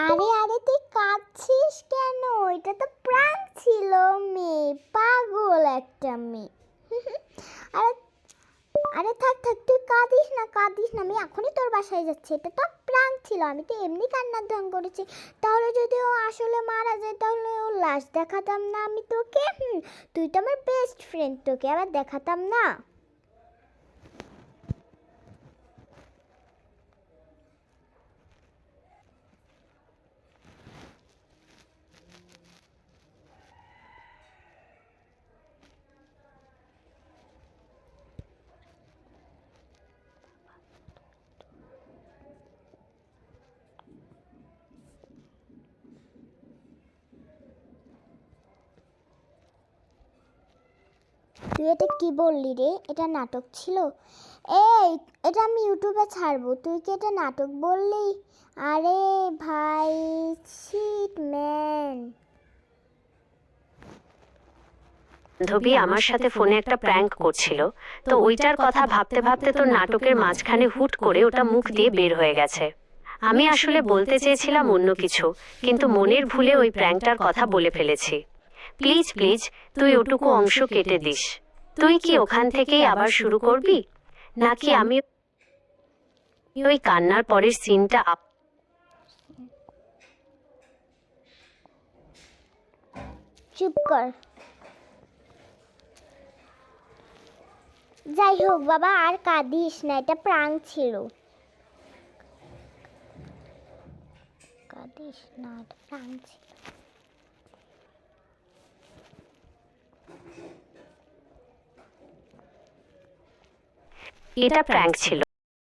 আরে আরে তুই কাঁদছিস কেন? এটা তো প্র্যাঙ্ক ছিল। মেয়ে পাগল একটা মেয়ে। আরে আরে থাক থাক, তুই কাঁদিস না কাঁদিস না, আমি এখনই তোর বাসায় যাচ্ছি। এটা তো প্র্যাঙ্ক ছিল, আমি তো এমনি কান্নার ঢং করেছি। তাহলে যদি ও আসলে মারা যায় তাহলে ও লাশ দেখাতাম না আমি তোকে। তুই তো আমার বেস্ট ফ্রেন্ড, তোকে আবার দেখাতাম না? তুই এটা কি বললি রে? এটা নাটক ছিল? এই, এটা আমি ইউটিউবে ছাড়বো, তুই কি এটা নাটক বললি? আরে ভাই, শিট ম্যান। বান্ধবী আমার সাথে ফোনে একটা প্র্যাঙ্ক করছিল, তো ওইটার কথা ভাবতে ভাবতে তোর নাটকের মাঝখানে হুট করে ওটা মুখ দিয়ে বের হয়ে গেছে। আমি আসলে বলতে চেয়েছিলাম অন্য কিছু, কিন্তু মনের ভুলে ওই প্র্যাঙ্কটার কথা বলে ফেলেছি। প্লিজ প্লিজ তুই ওটুকু অংশ কেটে দিস। তুই কি ওখান থেকেই আবার শুরু করবি, নাকি আমি ওই কান্নার পরের সিনটা চুপ কর। যাই হোক বাবা, আর কাঁদিস না, এটা প্রাঙ্ক ছিল। কাঁদিস না, এটা প্রাঙ্ক ছিল। এটা প্র্যাঙ্ক ছিল।